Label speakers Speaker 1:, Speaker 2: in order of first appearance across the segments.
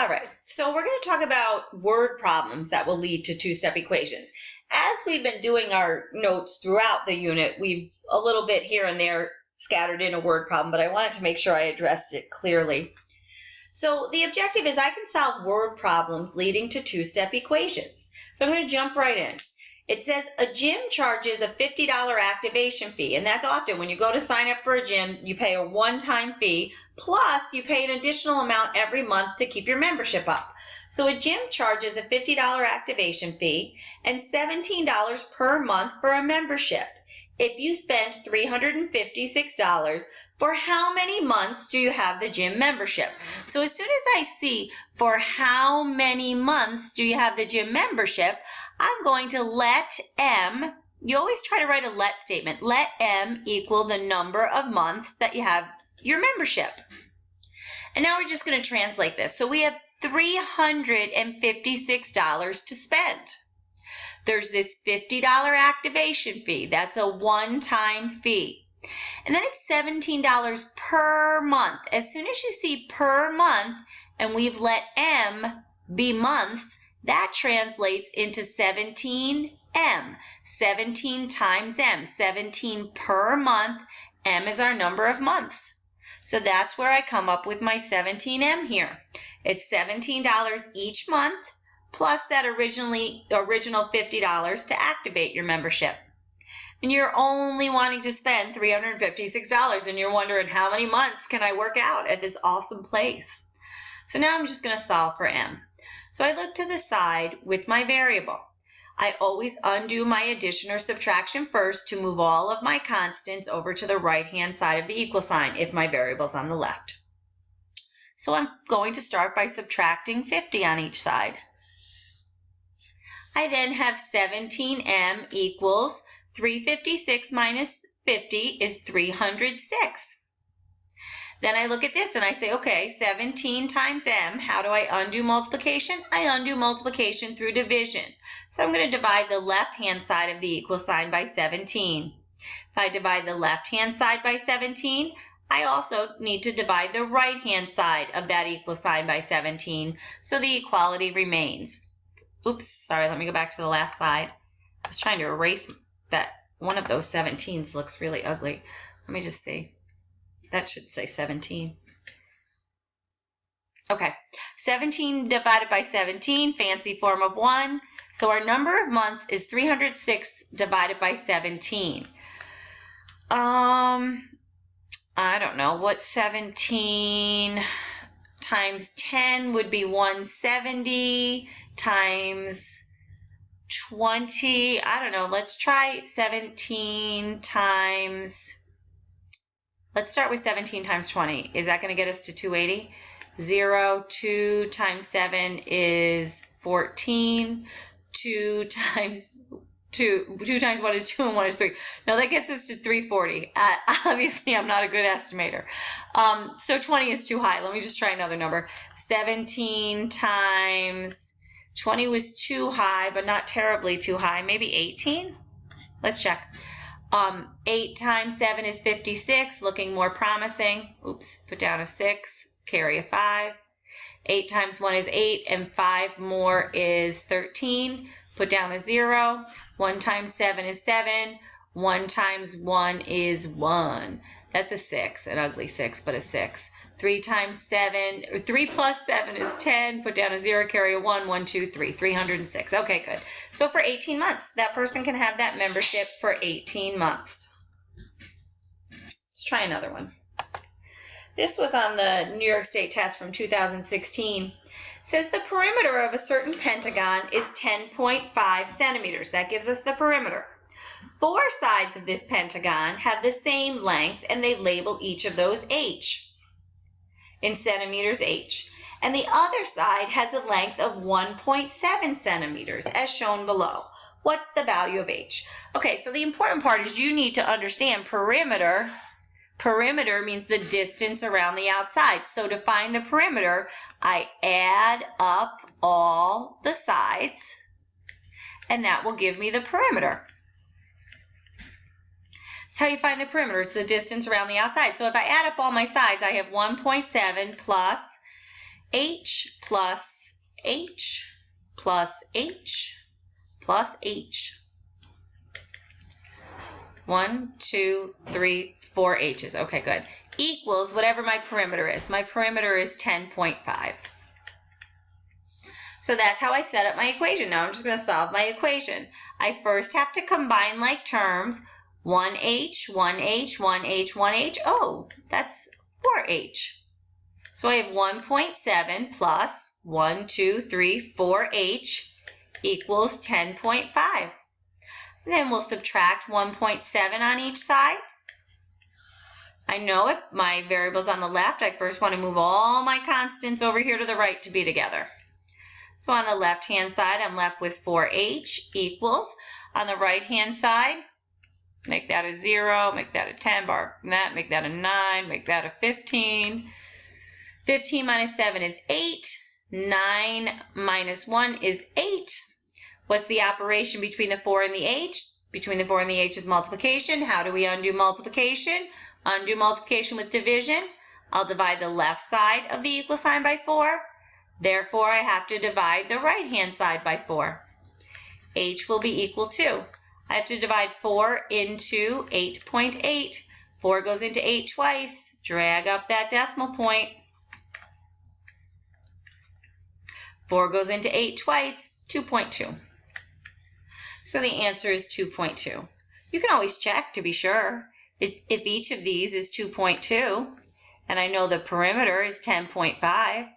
Speaker 1: All right, so we're going to talk about word problems that will lead to two-step equations. As we've been doing our notes throughout the unit, we've a little bit here and there scattered in a word problem, but I wanted to make sure I addressed it clearly. So the objective is I can solve word problems leading to two-step equations. So I'm going to jump right in. It says a gym charges a $50 activation fee, and that's often when you go to sign up for a gym, you pay a one-time fee, plus you pay an additional amount every month to keep your membership up. So a gym charges a $50 activation fee and $17 per month for a membership. If you spend $356, for how many months do you have the gym membership? So as soon as I see for how many months do you have the gym membership, I'm going to let M, you always try to write a let statement, let M equal the number of months that you have your membership. And now we're just going to translate this. So we have $356 to spend. There's this $50 activation fee. That's a one-time fee. And then it's $17 per month. As soon as you see per month, and we've let M be months, that translates into 17M. 17 times M. 17 per month. M is our number of months. So that's where I come up with my 17M here. It's $17 each month, plus that original $50 to activate your membership. And you're only wanting to spend $356, and you're wondering how many months can I work out at this awesome place. So now I'm just going to solve for M. So I look to the side with my variable. I always undo my addition or subtraction first to move all of my constants over to the right-hand side of the equal sign if my variable's on the left. So I'm going to start by subtracting 50 on each side. I then have 17M equals 356 minus 50 is 306. Then I look at this and I say, okay, 17 times M, how do I undo multiplication? I undo multiplication through division. So I'm going to divide the left-hand side of the equal sign by 17. If I divide the left-hand side by 17, I also need to divide the right-hand side of that equal sign by 17, so the equality remains. Oops, sorry, let me go back to the last slide. I was trying to erase that. One of those 17s looks really ugly. Let me just see. That should say 17. Okay, 17 divided by 17, fancy form of 1. So our number of months is 306 divided by 17. I don't know, what 17 times 10 would be 170 times 20, I don't know, let's try 17 times, let's start with 17 times 20. Is that going to get us to 280? 0, 2 times 7 is 14, 2 times 1 is 2 and 1 is 3. No, that gets us to 340. Obviously, I'm not a good estimator. So 20 is too high. Let me just try another number. 17 times 20 was too high, but not terribly too high. Maybe 18? Let's check. 8 times 7 is 56, looking more promising. Oops, put down a 6, carry a 5. 8 times 1 is 8, and 5 more is 13. Put down a 0. 1 times 7 is 7. 1 times 1 is 1. That's a 6, an ugly 6, but a 6. 3 times 7, or 3 plus 7 is 10. Put down a 0, carry a 1, 1, 2, 3, 306. Okay, good. So for 18 months, that person can have that membership for 18 months. Let's try another one. This was on the New York State test from 2016. It says the perimeter of a certain pentagon is 10.5 centimeters. That gives us the perimeter. 4 sides of this pentagon have the same length, and they label each of those H in centimeters H. And the other side has a length of 1.7 centimeters, as shown below. What's the value of H? Okay, so the important part is you need to understand perimeter. Perimeter means the distance around the outside. So to find the perimeter, I add up all the sides, and that will give me the perimeter. That's how you find the perimeter. It's the distance around the outside. So if I add up all my sides, I have 1.7 plus h plus h plus h plus h. 1, 2, 3, 4 h's. Okay, good. Equals whatever my perimeter is. My perimeter is 10.5. So that's how I set up my equation. Now I'm just going to solve my equation. I first have to combine like terms. 1h, 1h, 1h, 1h. Oh, that's 4h. So I have 1.7 plus 1, 2, 3, 4h equals 10.5. And then we'll subtract 1.7 on each side. I know if my variable's on the left, I first want to move all my constants over here to the right to be together. So on the left-hand side, I'm left with 4h equals. On the right-hand side, make that a 0, make that a 10, bar that, make that a 9, make that a 15. 15 minus 7 is 8. 9 minus 1 is 8. What's the operation between the 4 and the h? Between the 4 and the h is multiplication. How do we undo multiplication? Undo multiplication with division. I'll divide the left side of the equal sign by 4. Therefore, I have to divide the right-hand side by 4. H will be equal to. I have to divide 4 into 8.8. 4 goes into 8 twice. Drag up that decimal point. 4 goes into 8 twice. 2.2. So the answer is 2.2. You can always check to be sure. If each of these is 2.2, and I know the perimeter is 10.5,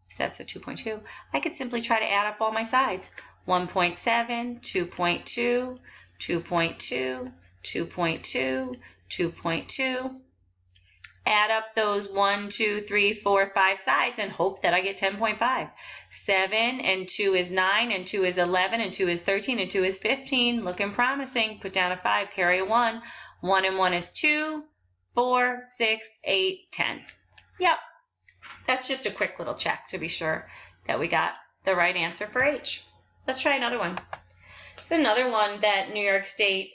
Speaker 1: so that's the 2.2, I could simply try to add up all my sides. 1.7, 2.2, 2.2, 2.2, 2.2. Add up those 1, 2, 3, 4, 5 sides and hope that I get 10.5. 7 and 2 is 9, and 2 is 11, and 2 is 13, and 2 is 15. Looking promising. Put down a 5, carry a 1. 1 and 1 is 2, 4, 6, 8, 10. Yep. That's just a quick little check to be sure that we got the right answer for H. Let's try another one. It's another one that New York State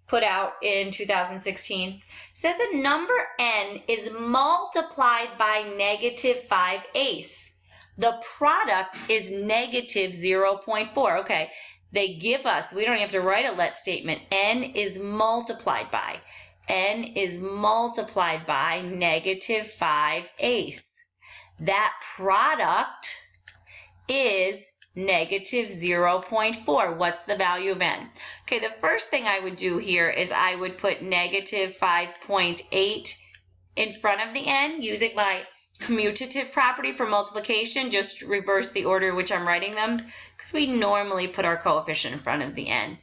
Speaker 1: put out in 2016. It says a number n is multiplied by negative 5/8. The product is negative 0.4. Okay, they give us, we don't have to write a let statement. N is multiplied by. N is multiplied by negative 5/8. That product is negative 0.4. What's the value of n? Okay, the first thing I would do here is I would put negative 5.8 in front of the n using my commutative property for multiplication. Just reverse the order in which I'm writing them because we normally put our coefficient in front of the n.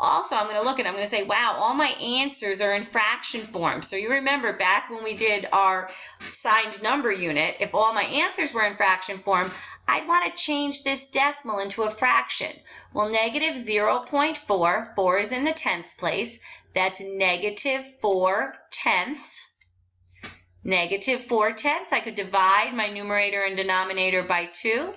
Speaker 1: Also, I'm going to look at it, I'm going to say, wow, all my answers are in fraction form. So you remember back when we did our signed number unit, if all my answers were in fraction form, I'd want to change this decimal into a fraction. Well, negative 0.4, 4 is in the tenths place. That's negative 4 tenths. Negative 4 tenths, I could divide my numerator and denominator by 2.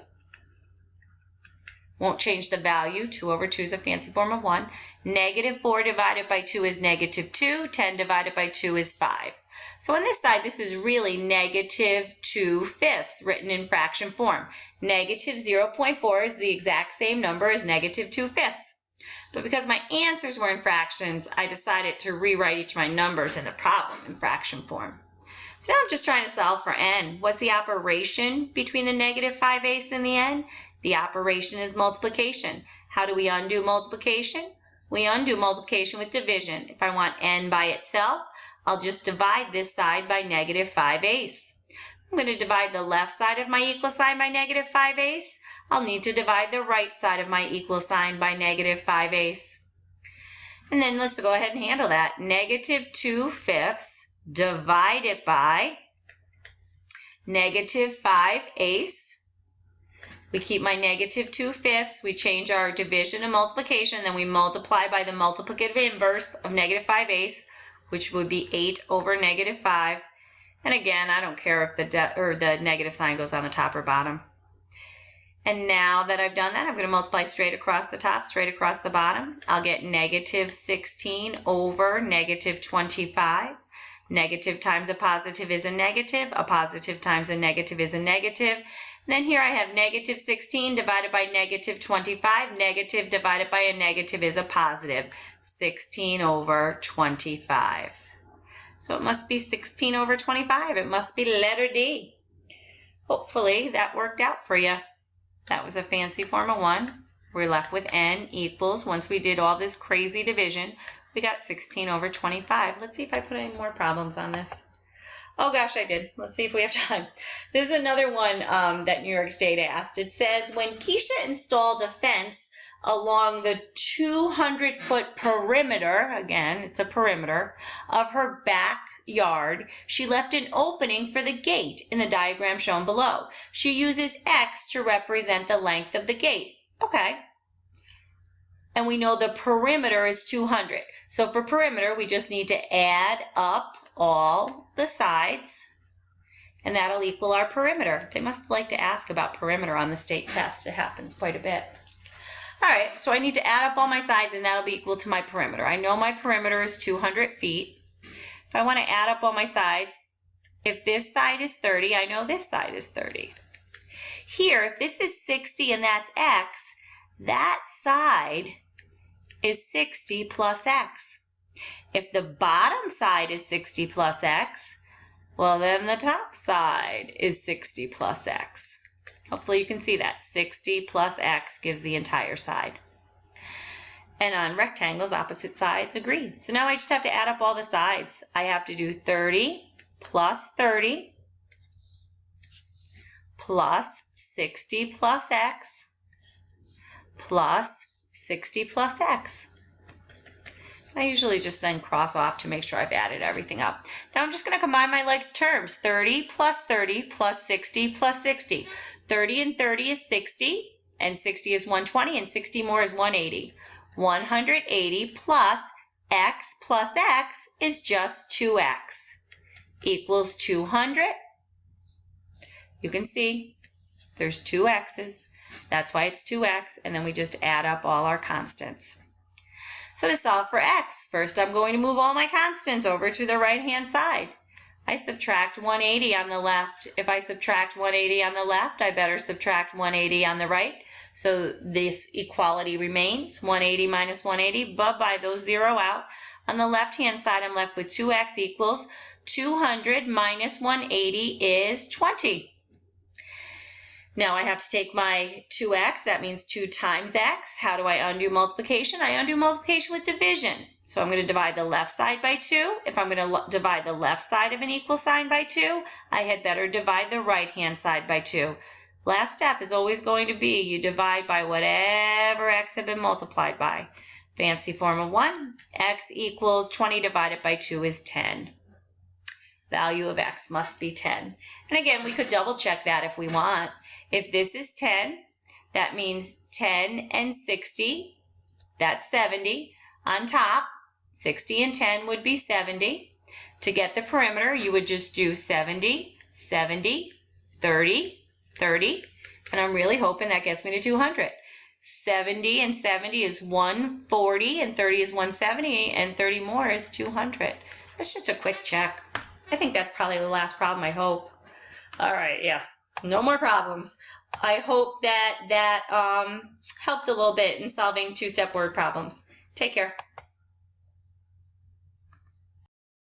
Speaker 1: Won't change the value. 2 over 2 is a fancy form of 1. Negative 4 divided by 2 is negative 2. 10 divided by 2 is 5. So on this side, this is really negative 2/5 written in fraction form. Negative 0.4 is the exact same number as negative 2/5. But because my answers were in fractions, I decided to rewrite each of my numbers in the problem in fraction form. So now I'm just trying to solve for n. What's the operation between the negative 5/8 and the n? The operation is multiplication. How do we undo multiplication? We undo multiplication with division. If I want n by itself, I'll just divide this side by negative 5/8. I'm going to divide the left side of my equal sign by negative 5/8. I'll need to divide the right side of my equal sign by negative 5/8. And then let's go ahead and handle that. Negative 2/5 divided by negative 5/8. We keep my negative 2/5. We change our division and multiplication. Then we multiply by the multiplicative inverse of negative 5/8, which would be 8 over negative 5. And again, I don't care if the negative sign goes on the top or bottom. And now that I've done that, I'm going to multiply straight across the top, straight across the bottom. I'll get negative 16 over negative 25. Negative times a positive is a negative. A positive times a negative is a negative. And then here I have negative 16 divided by negative 25. Negative divided by a negative is a positive. 16 over 25. So it must be 16 over 25. It must be letter D. Hopefully that worked out for you. That was a fancy form of 1. We're left with n equals, once we did all this crazy division, we got 16 over 25. Let's see if I put any more problems on this. Oh gosh, I did. Let's see if we have time. This is another one that New York State asked. It says, when Keisha installed a fence along the 200-foot perimeter, again, it's a perimeter, of her backyard, she left an opening for the gate in the diagram shown below. She uses X to represent the length of the gate. Okay. And we know the perimeter is 200. So for perimeter, we just need to add up all the sides, and that'll equal our perimeter. They must like to ask about perimeter on the state test. It happens quite a bit. All right, so I need to add up all my sides, and that'll be equal to my perimeter. I know my perimeter is 200 feet. If I want to add up all my sides, if this side is 30, I know this side is 30. Here, if this is 60 and that's X, that side is 60 plus X. If the bottom side is 60 plus X, well then the top side is 60 plus X. Hopefully you can see that. 60 plus X gives the entire side. And on rectangles, opposite sides agree. So now I just have to add up all the sides. I have to do 30 plus 30 plus 60 plus X plus 60 plus X. I usually just then cross off to make sure I've added everything up. Now I'm just going to combine my like terms. 30 plus 60 plus 60. 30 and 30 is 60, and 60 is 120, and 60 more is 180. 180 plus X is just 2X equals 200. You can see there's 2 X's. That's why it's 2X, and then we just add up all our constants. So to solve for X, first I'm going to move all my constants over to the right-hand side. I subtract 180 on the left. If I subtract 180 on the left, I better subtract 180 on the right. So this equality remains. 180 minus 180, bye-bye, those zero out. On the left-hand side, I'm left with 2X equals 200 minus 180 is 20. Now I have to take my 2X, that means 2 times X. How do I undo multiplication? I undo multiplication with division. So I'm going to divide the left side by 2. If I'm going to divide the left side of an equal sign by 2, I had better divide the right-hand side by 2. Last step is always going to be you divide by whatever X have been multiplied by. Fancy form of 1, X equals 20 divided by 2 is 10. Value of X must be 10. And again, we could double check that if we want. If this is 10, that means 10 and 60, that's 70. On top, 60 and 10 would be 70. To get the perimeter, you would just do 70, 70, 30, 30, and I'm really hoping that gets me to 200. 70 and 70 is 140, and 30 is 170, and 30 more is 200. That's just a quick check. I think that's probably the last problem, I hope. All right, yeah, no more problems. I hope that helped a little bit in solving two-step word problems. Take care.